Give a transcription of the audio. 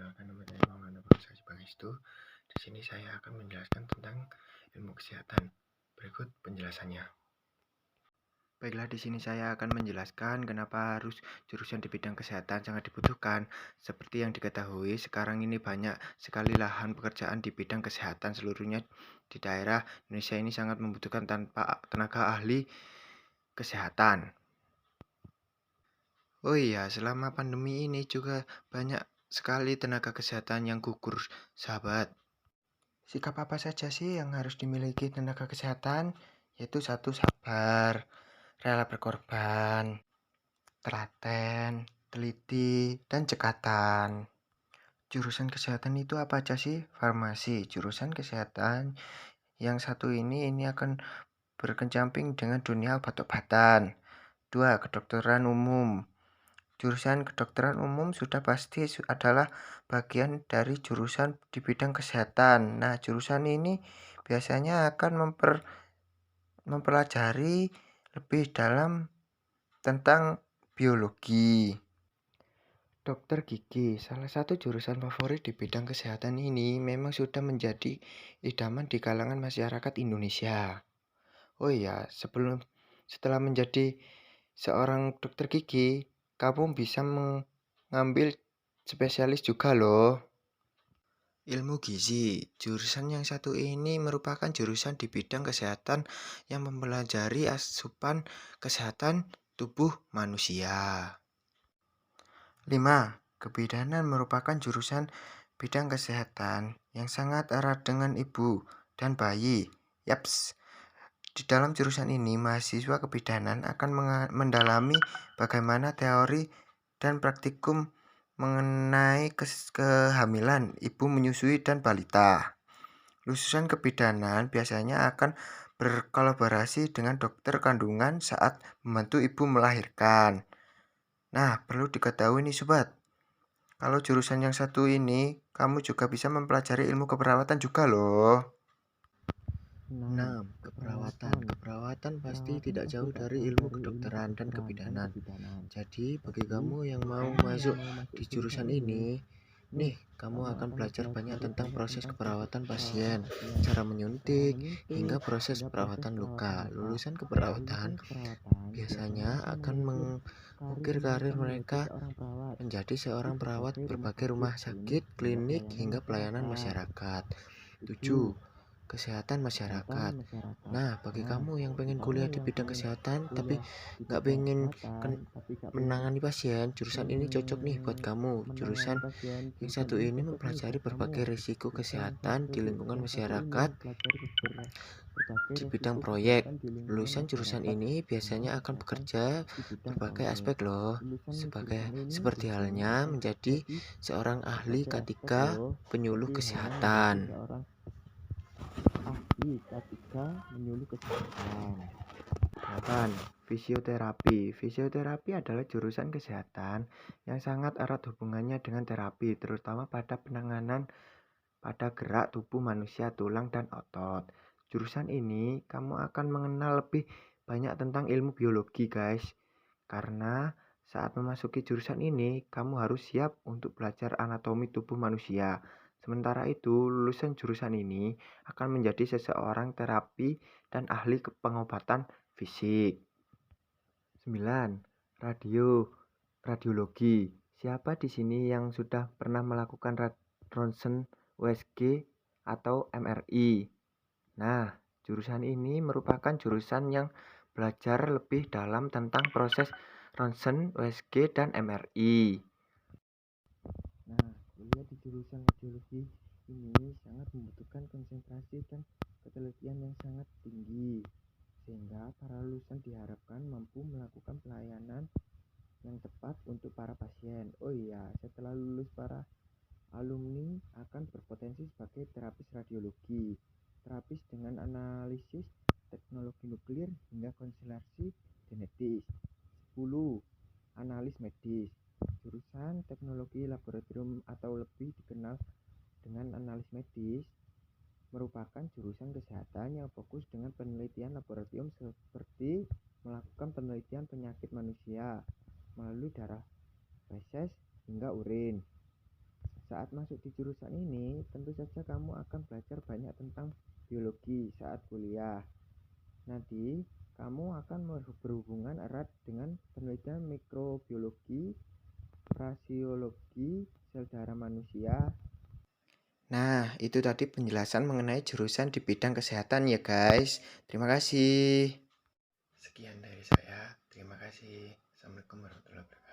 Perkenalkan, nama saya Maulana Prasasti Pangestu. Di sini saya akan menjelaskan tentang ilmu kesehatan. Berikut penjelasannya. Baiklah, di sini saya akan menjelaskan kenapa harus jurusan di bidang kesehatan sangat dibutuhkan. Seperti yang diketahui, sekarang ini banyak sekali lahan pekerjaan di bidang kesehatan seluruhnya di daerah Indonesia ini sangat membutuhkan tanpa tenaga ahli kesehatan. Oh iya, selama pandemi ini juga banyak sekali tenaga kesehatan yang gugur, sahabat. Sikap apa saja sih yang harus dimiliki tenaga kesehatan? Yaitu satu, sabar, rela berkorban, telaten, teliti, dan cekatan. Jurusan kesehatan itu apa aja sih? Farmasi, jurusan kesehatan yang satu ini akan berkencamping dengan dunia obat-obatan. 2. Kedokteran umum. Jurusan kedokteran umum sudah pasti adalah bagian dari jurusan di bidang kesehatan. Nah, jurusan ini biasanya akan mempelajari lebih dalam tentang biologi. Dokter gigi, salah satu jurusan favorit di bidang kesehatan ini memang sudah menjadi idaman di kalangan masyarakat Indonesia. Oh iya, setelah menjadi seorang dokter gigi, kamu bisa mengambil spesialis juga loh. Ilmu gizi, jurusan yang satu ini merupakan jurusan di bidang kesehatan yang mempelajari asupan kesehatan tubuh manusia. 5. Kebidanan merupakan jurusan bidang kesehatan yang sangat erat dengan ibu dan bayi. Yaps. Di dalam jurusan ini, mahasiswa kebidanan akan mendalami bagaimana teori dan praktikum mengenai kehamilan, ibu menyusui, dan balita. Lulusan kebidanan biasanya akan berkolaborasi dengan dokter kandungan saat membantu ibu melahirkan. Nah, perlu diketahui nih sobat, kalau jurusan yang satu ini, kamu juga bisa mempelajari ilmu keperawatan juga loh. 6. Keperawatan. Keperawatan pasti tidak jauh dari ilmu kedokteran dan kebidanan. Jadi, bagi kamu yang mau masuk di jurusan ini, nih, kamu akan belajar banyak tentang proses keperawatan pasien, cara menyuntik, hingga proses perawatan luka. Lulusan keperawatan biasanya akan mengukir karir mereka menjadi seorang perawat berbagai rumah sakit, klinik, hingga pelayanan masyarakat. 7. Kesehatan masyarakat. Nah, bagi kamu yang pengen kuliah di bidang kesehatan tapi nggak pengen menangani pasien, jurusan ini cocok nih buat kamu. Jurusan yang satu ini mempelajari berbagai risiko kesehatan di lingkungan masyarakat di bidang proyek. Lulusan jurusan ini biasanya akan bekerja berbagai aspek loh, seperti halnya menjadi seorang ahli K3 penyuluh kesehatan. 8. Fisioterapi. Fisioterapi adalah jurusan kesehatan yang sangat erat hubungannya dengan terapi, terutama pada penanganan pada gerak tubuh manusia, tulang, dan otot. Jurusan ini kamu akan mengenal lebih banyak tentang ilmu biologi, guys. Karena saat memasuki jurusan ini, kamu harus siap untuk belajar anatomi tubuh manusia. Sementara itu, lulusan jurusan ini akan menjadi seseorang terapi dan ahli pengobatan fisik. 9. Radiologi. Siapa di sini yang sudah pernah melakukan ronsen, USG, atau MRI? Nah, jurusan ini merupakan jurusan yang belajar lebih dalam tentang proses ronsen, USG, dan MRI. Nah, kuliah di jurusan radiologi ini sangat membutuhkan konsentrasi dan ketelitian yang sangat tinggi, sehingga para lulusan diharapkan mampu melakukan pelayanan yang tepat untuk para pasien. Oh iya, setelah lulus para alumni akan berpotensi sebagai terapis radiologi, terapis dengan analisis teknologi nuklir hingga konstelasi genetis. 10. Analis medis. Jurusan teknologi laboratorium atau lebih dikenal dengan analis medis merupakan jurusan kesehatan yang fokus dengan penelitian laboratorium seperti melakukan penelitian penyakit manusia melalui darah, feses, hingga urin. Saat masuk di jurusan ini, tentu saja kamu akan belajar banyak tentang biologi saat kuliah. Nanti, kamu akan berhubungan erat dengan penelitian mikrobiologi, frasiologi, sel darah manusia. Nah, itu tadi penjelasan mengenai jurusan di bidang kesehatan ya guys. Terima kasih. Sekian dari saya. Terima kasih. Assalamualaikum warahmatullahi wabarakatuh.